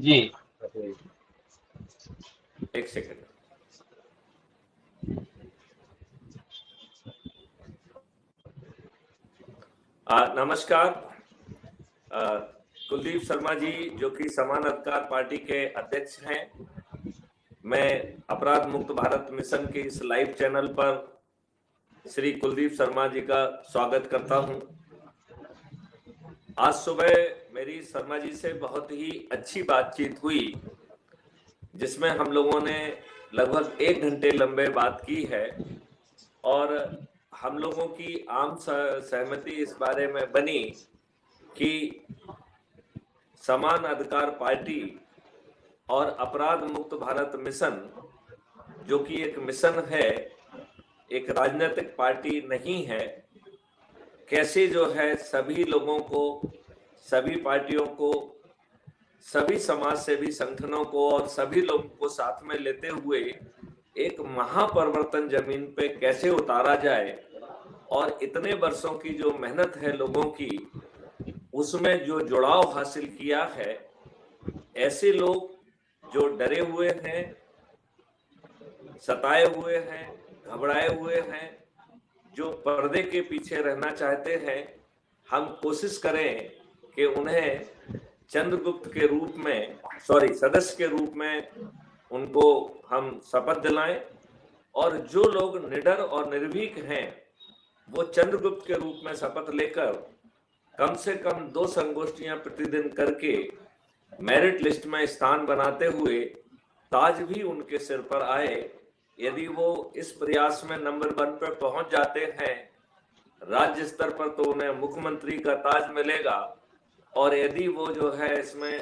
जी। एक सेकंड। नमस्कार। कुलदीप शर्मा जी जो कि समान अधिकार पार्टी के अध्यक्ष हैं, मैं अपराध मुक्त भारत मिशन के इस लाइव चैनल पर श्री कुलदीप शर्मा जी का स्वागत करता हूं। आज सुबह मेरी शर्मा जी से बहुत ही अच्छी बातचीत हुई, जिसमें हम लोगों ने लगभग 1 घंटे लंबे बात की है और हम लोगों की आम सहमति इस बारे में बनी कि समान अधिकार पार्टी और अपराध मुक्त भारत मिशन, जो कि एक मिशन है, एक राजनीतिक पार्टी नहीं है, कैसे जो है सभी लोगों को, सभी पार्टियों को, सभी समाज सेवी संगठनों को और सभी लोगों को साथ में लेते हुए एक महापरिवर्तन जमीन पे कैसे उतारा जाए और इतने वर्षों की जो मेहनत है लोगों की, उसमें जो जुड़ाव हासिल किया है, ऐसे लोग जो डरे हुए हैं, सताए हुए हैं, घबराए हुए हैं, जो पर्दे के पीछे रहना चाहते हैं, हम कोशिश करें कि उन्हें चंद्रगुप्त के रूप में, सदस्य के रूप में उनको हम शपथ दिलाएं और जो लोग निडर और निर्भीक हैं वो चंद्रगुप्त के रूप में शपथ लेकर कम से कम 2 संगोष्ठियां प्रतिदिन करके मेरिट लिस्ट में स्थान बनाते हुए ताज भी उनके सिर पर आए। यदि वो इस प्रयास में नंबर 1 पर पहुंच जाते हैं राज्य स्तर पर तो उन्हें मुख्यमंत्री का ताज मिलेगा, और यदि वो जो है इसमें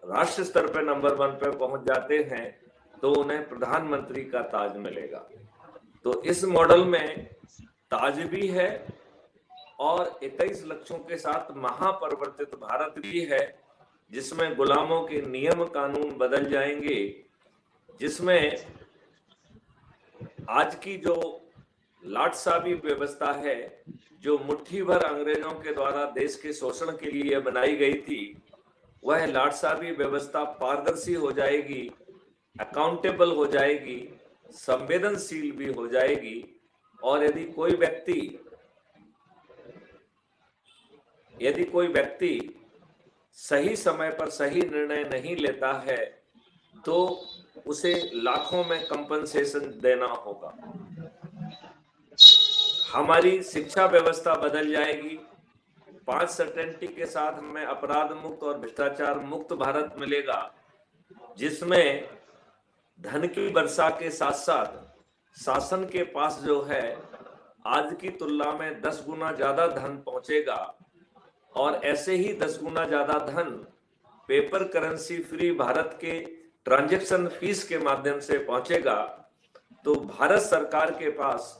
राष्ट्र स्तर पर नंबर 1 पर पहुंच जाते हैं तो उन्हें प्रधानमंत्री का ताज मिलेगा। तो इस मॉडल में ताज भी है और 21 लक्ष्यों के साथ महापरिवर्तित भारत भी है, जिसमें गुलामों के नियम कानून बदल जाएंगे, जिसमें आज की जो लाटसाबी व्यवस्था है, जो मुट्ठी भर अंग्रेजों के द्वारा देश के शोषण के लिए बनाई गई थी, वह लाटसाबी व्यवस्था पारदर्शी हो जाएगी, अकाउंटेबल हो जाएगी, संवेदनशील भी हो जाएगी। और यदि कोई व्यक्ति सही समय पर सही निर्णय नहीं लेता है तो उसे लाखों में कंपनसेशन देना होगा। हमारी शिक्षा व्यवस्था बदल जाएगी। 5 सर्टेनिटी के साथ हमें अपराध मुक्त और भ्रष्टाचार मुक्त भारत मिलेगा, जिसमें धन की वर्षा के साथ साथ शासन के पास जो है आज की तुलना में 10 गुना ज्यादा धन पहुंचेगा, और ऐसे ही 10 गुना ज्यादा धन पेपर करेंसी फ्री भारत के ट्रांजैक्शन फीस के माध्यम से पहुंचेगा। तो भारत सरकार के पास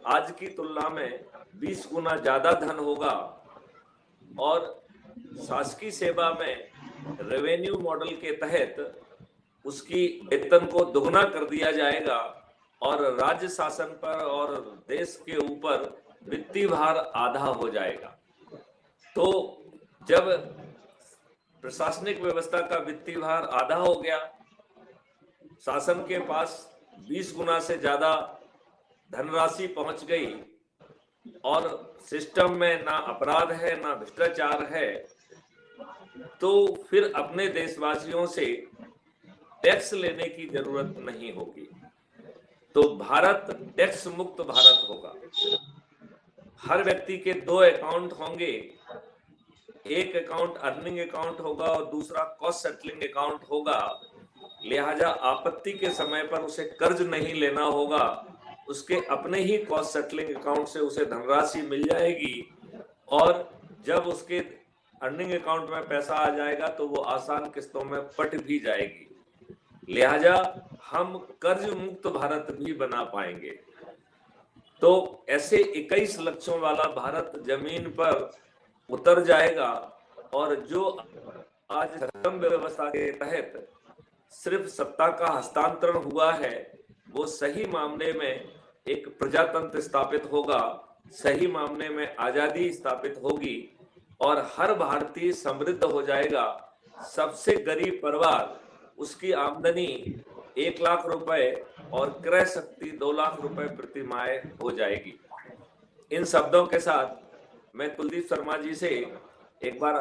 आज की तुलना में 20 गुना ज्यादा धन होगा और शासकीय सेवा में रेवेन्यू मॉडल के तहत उसकी वेतन को दुगना कर दिया जाएगा और राज्य शासन पर और देश के ऊपर वित्तीय भार आधा हो जाएगा। तो जब प्रशासनिक व्यवस्था का वित्तीय भार आधा हो गया, शासन के पास 20 गुना से ज्यादा धनराशि पहुंच गई और सिस्टम में ना अपराध है ना भ्रष्टाचार है, तो फिर अपने देशवासियों से टैक्स लेने की जरूरत नहीं होगी। तो भारत टैक्स मुक्त भारत होगा। हर व्यक्ति के 2 अकाउंट होंगे, एक अकाउंट अर्निंग अकाउंट होगा और दूसरा कॉस्ट सेटलिंग अकाउंट होगा। लिहाजा आपत्ति के समय पर उसे कर्ज नहीं लेना होगा, उसके अपने ही कॉस्ट सेटलिंग अकाउंट से उसे धनराशि मिल जाएगी और जब उसके अर्निंग अकाउंट में पैसा आ जाएगा तो वो आसान किस्तों में पट भी जाएगी। लिहाजा हम कर्ज मुक्त भारत भी बना पाएंगे। तो ऐसे 21 लक्ष्यों वाला भारत जमीन पर उतर जाएगा और जो आज धर्म व्यवस्था के तहत सिर्फ सत्ता का हस्तांतरण हुआ है, वो सही मामले में एक प्रजातंत्र स्थापित होगा, सही मामले में आजादी स्थापित होगी और हर भारतीय समृद्ध हो जाएगा, सबसे गरीब परिवार उसकी आमदनी 1 लाख रुपए और क्रय शक्ति 2 लाख रुपए प्रति माह हो जाएगी। इन शब्दों के साथ मैं कुलदीप शर्मा जी से एक बार